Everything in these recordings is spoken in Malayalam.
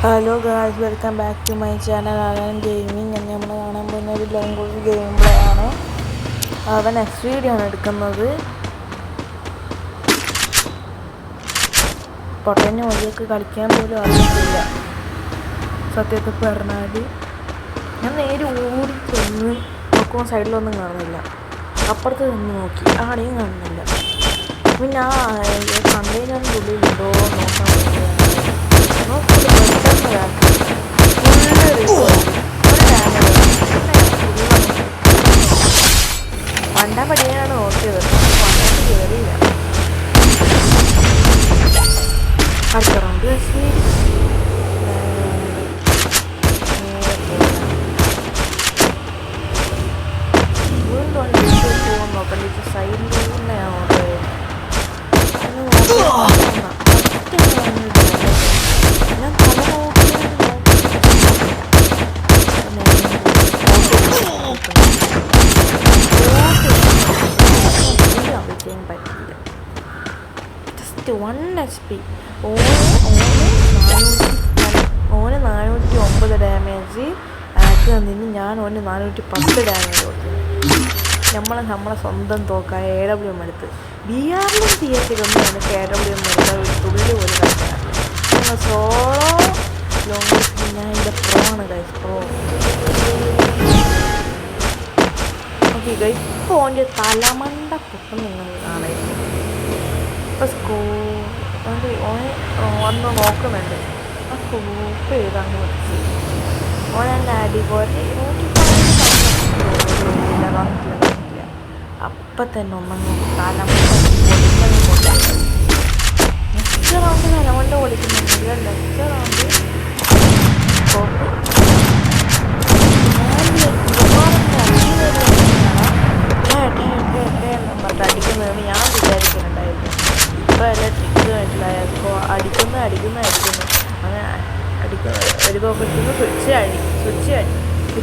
Hello guys, welcome back to my channel Alan gaming. എന്ന് നമ്മൾ കാണാൻ പോകുന്ന ഒരു ലാംഗ്വേജ് ഗെയിം പ്ലേ ആണ്. അവൻ SVD ആണ് എടുക്കുന്നത്. പൊട്ടന് വഴിയൊക്കെ കളിക്കാൻ പോലും അറിയത്തില്ല. സത്യത്തിൽ പറഞ്ഞാൽ ഞാൻ നേരെ ഓടി ചെന്ന് നോക്കുമ്പോൾ സൈഡിലൊന്നും കാണുന്നില്ല. അപ്പുറത്ത് നിന്ന് നോക്കി, ആടെയും കാണുന്നില്ല. പിന്നെ ആ കണ്ടെയ്നറിൻ്റെ ഉള്ളിലുണ്ടോ നോക്കാൻ പറ്റില്ല. പണ്ടാ പടിയാണ് നോക്കിയത്. പണ്ടൊക്കെ കയറിയില്ല. അടുത്ത റൗണ്ട് വീണ്ടും നോക്കണ്ട. സൈഡിൽ തന്നെയാണ് നോക്കുന്നത്. ഞാൻ തല പറ്റില്ല. Just 1 HP. ഓന് 409 ഡാമേജ് ആക്കി തന്നിന്. ഞാൻ ഓന് 410 ഡാമേജ് കൊടുത്തു. നമ്മളെ സ്വന്തം തോക്കായ AWM എടുത്ത് BRലും CS-ലൊന്നും എനിക്ക് AWM എടുത്താൽ ഒരു തുള്ളി പോലും കളിക്കാറില്ല. സോളോ ലോങ് ഞാൻ എൻ്റെ പ്രോ ആണ് ഗൈസ്, പ്രോ. ഓക്കെ ഗൈസ്, ഇപ്പോൾ ഓൻ്റെ തലമണ്ട പൊട്ടം നിങ്ങൾ കാണായിരുന്നു. ഇപ്പോൾ ഓനെ വന്ന് നോക്കുന്നുണ്ട്. ആ സ്കോപ്പ് ചെയ്തങ്ങ് വെച്ച് ഓനെന്നെ അടിപോലെ കറക്റ്റില്ല. അപ്പം തന്നെ ഒന്നങ്ങ് തലമണ്ട നെക്സ്റ്റ് റൗണ്ട് തലമണ്ട പൊളിക്കുന്നുണ്ട്. നെക്സ്റ്റ് റൗണ്ട് സ്കോപ്പ് അടിക്കുന്നതെന്ന് ഞാൻ വിചാരിക്കുന്നുണ്ടായിരുന്നു. ഇപ്പോൾ എല്ലാം ട്രിക്ക് മനസ്സിലായപ്പോൾ അടിക്കുന്നു അങ്ങനെ അടിക്കുന്ന ഒരു പോക്കറ്റിന്ന് സ്വിച്ച്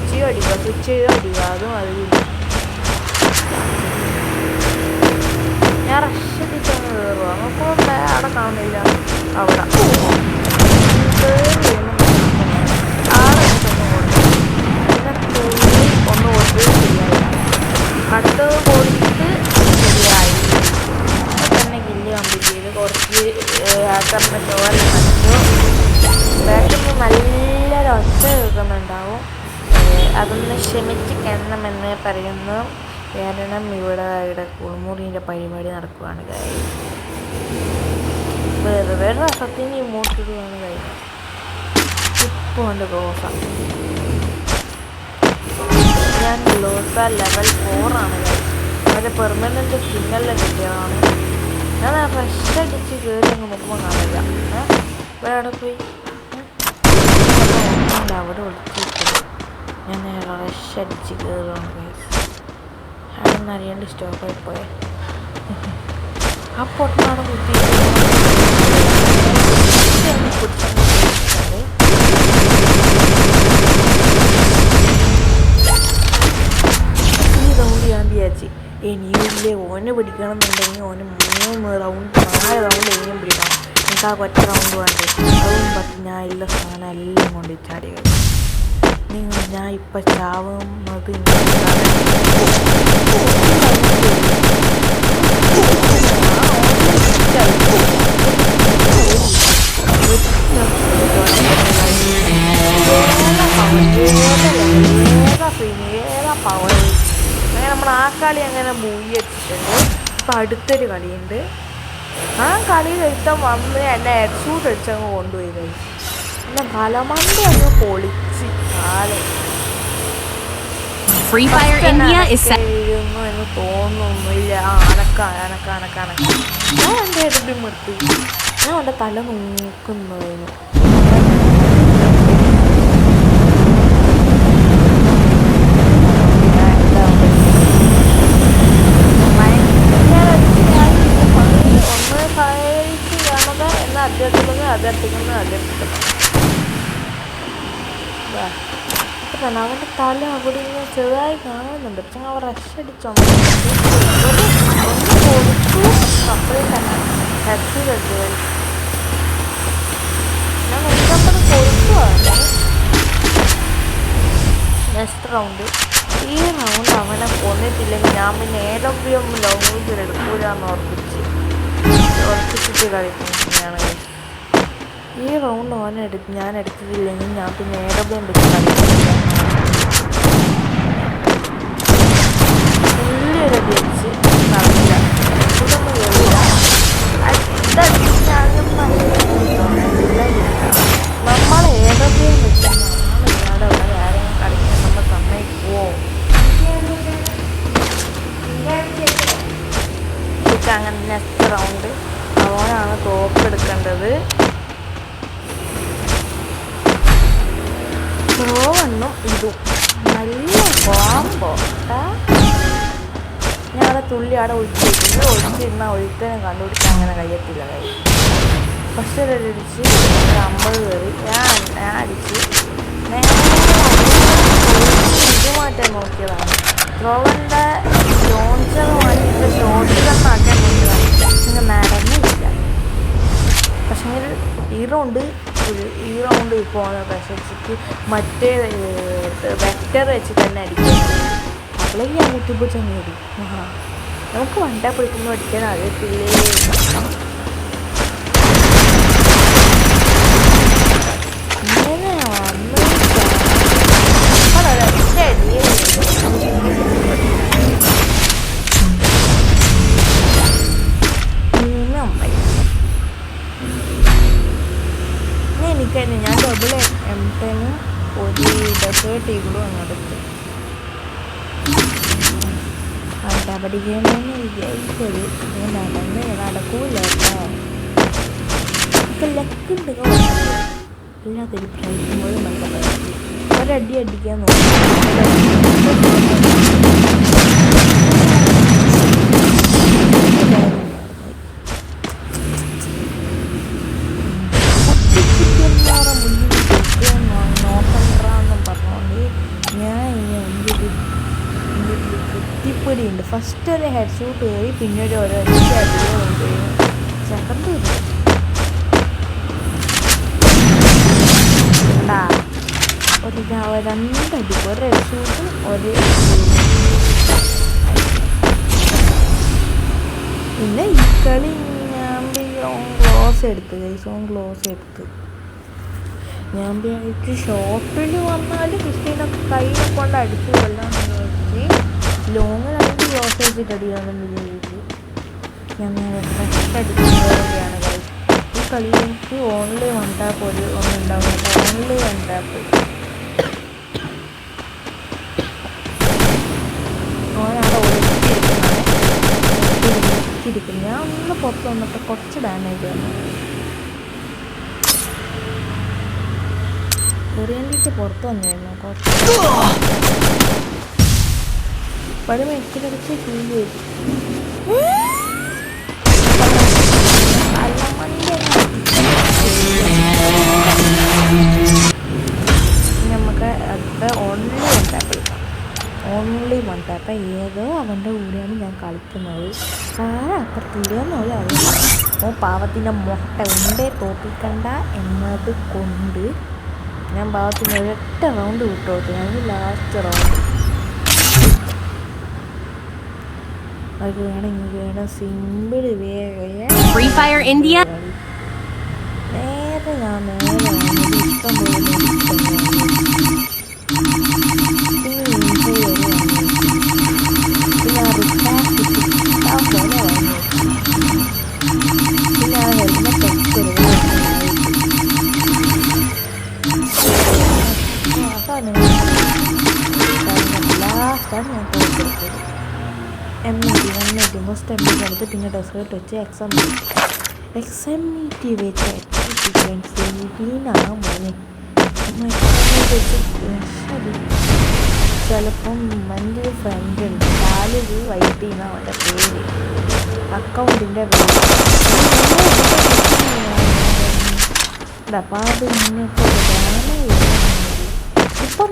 ചെയ്ത് അടിക്കുക. അതും അറിയില്ല. ഞാൻ റഷടിച്ചങ്ങ് കയറുക. അപ്പോൾ അവിടെ കാണുന്നില്ല. അവിടെ ഒന്ന് കൊടുത്ത് ശരിയായി. അടുത്തത് കൊടുത്തിട്ട് ശരിയായി. അപ്പോൾ തന്നെ ഗില്ല് കംപ്ലീറ്റ് ചെയ്ത് കുറച്ച് ആക്കറിൻ്റെ ചോര നനച്ചു. ബാക്കിൽ നല്ലൊരു ഒച്ച കേൾക്കുന്നുണ്ടാവും. അതൊന്ന് ക്ഷമിച്ചിക്കണമെന്ന് പറയുന്നു. കാരണം ഇവിടെ കുളിമുറിൻ്റെ പരിപാടി നടക്കുകയാണ് കാര്യം. വേറെ രസത്തിന് ഇമോട്ടിടുകയാണ് കാര്യം. ഇപ്പോൾ ഉണ്ട് ഗോസ. ഞാൻ ഗ്ലോസ ലെവൽ 4 ആണ് കാര്യം. അവരെ പെർമനൻറ്റ് സ്കിന്നെല്ലാം കിട്ടിയതാണ്. ഞാൻ ഫ്രഷ് അടിച്ച് കയറി അങ്ങ് നോക്കുമ്പോൾ കാണില്ല. ഇവിടെ അവിടെ പോയി അവിടെ ഒളിച്ചിരിക്കുന്നു. ഞാൻ നേരെ ഫ്രഷ് അടിച്ച് കയറുകയാണ് ഗൈസ്. അതൊന്നും അറിയാണ്ട് സ്റ്റോപ്പായി പോയെ. ആ പൊട്ടനാണ് കുത്തി ഈ റൗണ്ട് ഞാൻ വിചാരിച്ച് ഇനിയില്ലേ ഓനെ പിടിക്കണം എന്നുണ്ടെങ്കിൽ ഓന് 4 റൗണ്ട് ഇനിയും പിടിക്കണം. എനിക്ക് ആ ഒറ്റ റൗണ്ട് വേണ്ടേ. അതും പറ്റി ഞാൻ എല്ലാ സാധനം എല്ലാം കൊണ്ട് ചാടി കഴിയും. ഞാൻ ഇപ്പം ചാവുന്നത് പവർ. അങ്ങനെ നമ്മൾ ആ കളി അങ്ങനെ മൂവി വെച്ചിട്ടുണ്ട്. ഇപ്പം അടുത്തൊരു കളിയുണ്ട്. ആ കളി കഴിച്ചാൽ വന്ന് എന്നെ ഹെഡ്ഷൂട്ട് അടിച്ചങ്ങ് കൊണ്ടുപോയി കഴിച്ചു. പിന്നെ തലമണ്ട അങ്ങ് പൊളിച്ച് കാലം എന്ന് തോന്നുന്നില്ല. അനക്ക ഞാൻ എൻ്റെ എടുപ്പിൽ നിർത്തി. ഞാൻ എൻ്റെ തല നോക്കുന്നതിന് അഭ്യർത്ഥിക്കുന്നു. അവൻ്റെ തല അവിടെ ഇങ്ങനെ ചെറുതായി കാണുന്നുണ്ട്. പക്ഷെ അവൻ റഷടിച്ചോണ്ട് കൊടുത്തു. അപ്പോഴും തന്നെ ഹെഡ് ഞാൻ നോക്കിയപ്പോൾ കൊടുത്തു. റൗണ്ട്. ഈ റൗണ്ട് അവനെ കൊന്നിട്ടില്ലെങ്കിൽ ഞാൻ പിന്നെ ഏതൊക്കെയും ലോങ് എടുക്കൂലെന്ന് ഉറപ്പിച്ചിട്ട് കളിക്കുന്നതാണ്. ഈ റൗണ്ട് ഞാൻ എടുത്തിട്ടില്ലെങ്കിൽ ഞാൻ പിന്നെ ഏതൊക്കെയും വെച്ച് കളിക്കില്ല. വലിയൊരു വെച്ച് കളില്ല, ഇതൊന്നും കഴിയില്ല. നമ്മൾ ഏതൊക്കെയും വെച്ച് നമ്മളില്ലാതെ ഇവിടെ ആരെയും കളിക്കാൻ നമ്മൾ സമ്മതിക്കുമോ? അങ്ങനെ നെക്സ്റ്റ് റൗണ്ട് അവനാണ് തോക്കെടുക്കേണ്ടത്. ോവണ്ണും ഇതും നല്ല കോമ്പോ. ഞാൻ അവിടെ തുള്ളി അവിടെ ഒഴിച്ചിരുന്ന ഒഴുക്കനെ കണ്ടുപിടിച്ച് അങ്ങനെ കഴിയത്തില്ല. ഫസ്റ്റ് അടിച്ച് 50 കയറി ഞാൻ അടിച്ച് ഇത് മാറ്റാൻ നോക്കിയതാണ്. ത്രോവൻ്റെ ലോഞ്ചർ മാറ്റിയിട്ട് ഷോട്ട് ഗണ്ണാക്കാൻ നോക്കിയതാണ്. ഇങ്ങനെ നടന്നില്ല. പക്ഷേ ഈ റൗണ്ട് ഇപ്പോൾ വിശ്വസിച്ച് മറ്റേ വെക്ടർ വെച്ച് തന്നെ അടിക്കും. അവളെങ്കിൽ ആ കുട്ടിപ്പോൾ ചെന്നേടി. നമുക്ക് വണ്ടാ പിടിക്കുമ്പോൾ അടിക്കാൻ അറിയത്തില്ലേ. ഇങ്ങനെ വന്നു എനിക്കന്നെ ഞാൻ ഡബിൾ M10 ഒരു ഡെസേർട്ട് ഈഗിളും അങ്ങോട്ട് അണ്ടാ പഠിക്കണമെന്ന് വിചാരിച്ചത് നടക്കൂല കേട്ടോ. ഒക്കെ ലക്കുണ്ട് എല്ലാത്തൊരു പ്രൈസുമ്പോഴും മനസ്സിലാക്കി ഒരടി അടിക്കാൻ നോക്കി. നോക്കണ്ടെന്നും പറഞ്ഞുകൊണ്ട് ഞാൻ കുത്തിപ്പൊടിയുണ്ട്. ഫസ്റ്റ് ഒരു ഹെഡ് ഷൂട്ട് കയറി പിന്നെ ഒരു ഓരോ സെക്കൻഡ് ഒരു രണ്ടടിക്കും. ഒരു ഹെഡ് ഷൂട്ടും ഒരു പിന്നെ ഈ കളി ഞാൻ ഗ്ലോസ് എടുത്ത് ഞാൻ വിചാരിച്ച് ഷോർട്ടിൽ വന്നാൽ ക്രിസ്റ്റീനൊക്കെ കയ്യിനെ കൊണ്ട് അടിച്ചു കൊല്ലാമെന്ന് വെച്ച് ലോങ്ങിലാണെങ്കിൽ ഗ്ലോസ് വെച്ചിട്ട് അടിക്കാമെന്ന് വിചാരിച്ചു. ഞാൻ ഫ്രഷ് അടിക്കുകയാണ് കളി. ഈ കളി എനിക്ക് ഓൺലി വൺ ടാപ്പ് ഒന്നുണ്ടാവും കേട്ടോ. ഓൺലി വൺ ടാപ്പ് ഓനാണ് ഒളിച്ചിരിക്കുന്നത്. ഞാൻ ഒന്ന് പുറത്ത് വന്നിട്ട് കുറച്ച് ഡാമേജ് വന്നു. കൊറിയൻഡിട്ട് പുറത്ത് വന്നായിരുന്നു. കുറച്ച് പഴയ മെച്ചിലടിച്ച് ഫീൽ ചെയ്തു. നമുക്ക് അടുത്ത ഓൺലി വൺ ടാപ്പ് ഏതോ അവൻ്റെ കൂടെയാണ് ഞാൻ കളിക്കുന്നത്. അപ്പുറത്തില്ലെന്നുള്ള അറിയാം. ഓ പാവത്തിൻ്റെ മുട്ട ഉണ്ടേ തോപ്പിക്കണ്ട എന്നത് കൊണ്ട് ഞാൻ പാവത്തിന് ഒരൊറ്റ റൗണ്ട് വിട്ടോട്ടെ. ഞാൻ ലാസ്റ്റ് റൗണ്ട് അത് വേണം ഇങ്ങനെ വേണം സിമ്പിൾ Free Fire India. നേരെ ഞാൻ ഇഷ്ടം പോലെ M80 ഫസ്റ്റ് M80 എടുത്ത് പിന്നെ ഡെസേർട്ട് വെച്ച് XM80 വെച്ച് ചിലപ്പം എൻ്റെ ഫ്രണ്ട് ഉണ്ട് കാലിൽ വൈറ്റ് ചെയ്യുന്ന അവൻ്റെ പേര് അക്കൗണ്ടിൻ്റെ പേര് അപ്പം അത് മുന്നൊക്കെ ഇപ്പം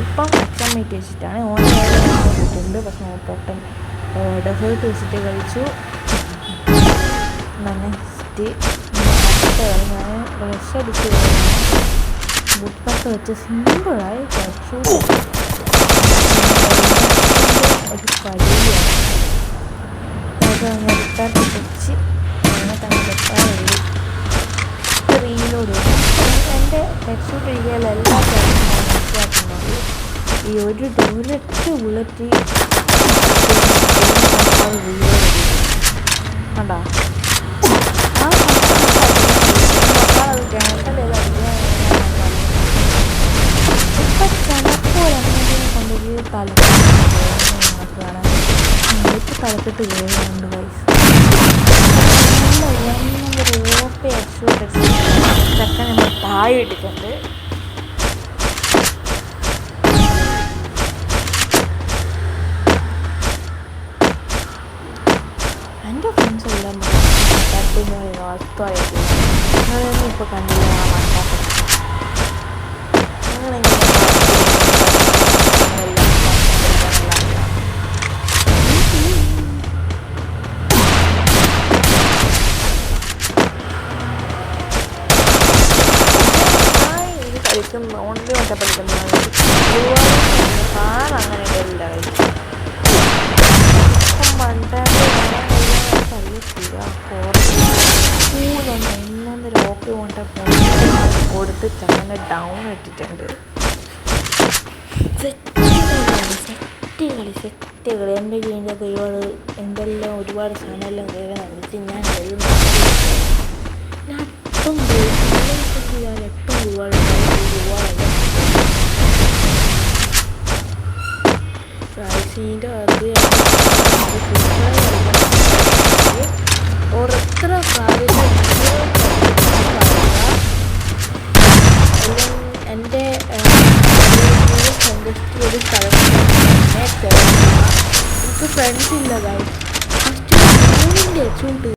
ഇപ്പം XM80 വെച്ചിട്ടാണ് ഓൺലൈനിൽ പക്ഷെ പൊട്ടൻ ഡെസേർട്ട് വെച്ചിട്ട് കഴിച്ചു. നെക്സ്റ്റ് ഞാൻ ബ്രഷ് അടിച്ച് ബുട്ടൊക്കെ വെച്ച് സിമ്പിളായി കുറച്ചു ഒരു കളിയാണ് അതങ്ങ് എടുത്താൽ വെച്ച് അങ്ങനെ വെക്കാറുള്ളൂ. റീലോട് എൻ്റെ ടെക്സ്റ്റ് രീതിയിലെല്ലാം മനസ്സിലാക്കുന്നത് ഈ ഒരൊറ്റ ബുള്ളറ്റ് കണ്ടാ ആ അത് ക്യാൻസൽ ഇപ്പം ചിലപ്പോഴെങ്കിലും കൊണ്ടൊരു തലക്കെട്ട് വേറുണ്ട് വയസ്സ് ഓപ്പ എക്സ്ട്രോട്ട് ചക്ക നമ്മൾ താഴെ ഇട്ടിട്ടുണ്ട്. എൻ്റെ ഫ്രണ്ട്സ് എല്ലാം വാസ്തവായിട്ട് നിങ്ങളൊന്നും ഇപ്പോൾ കണ്ടില്ല കളിക്കുന്ന ഓൺലി ഒറ്റ പഠിക്കുന്നത് അങ്ങനെ ഇല്ല എന്നൊന്ന് ലോക്ക് കൊണ്ട് കൊടുത്ത് ചങ്ങനെ ഡൗൺ ഇട്ടിട്ടുണ്ട്. സെറ്റ് കളി എൻ്റെ ഗെയിമിൻ്റെ ഒരുപാട് എന്തെല്ലാം ഒരുപാട് സാധനമെല്ലാം കയറി നടന്നിട്ട് ഞാൻ എപ്പം ഒരുപാട് പ്രൈസിൻ്റെ അത് ഒരത്ര പ്രാവശ്യം എൻ്റെ ഒരു സ്ഥലം എനിക്ക് ഫ്രണ്ട്സ് ഇല്ല ഗൈസ് ഫസ്റ്റ് ചൂണ്ട്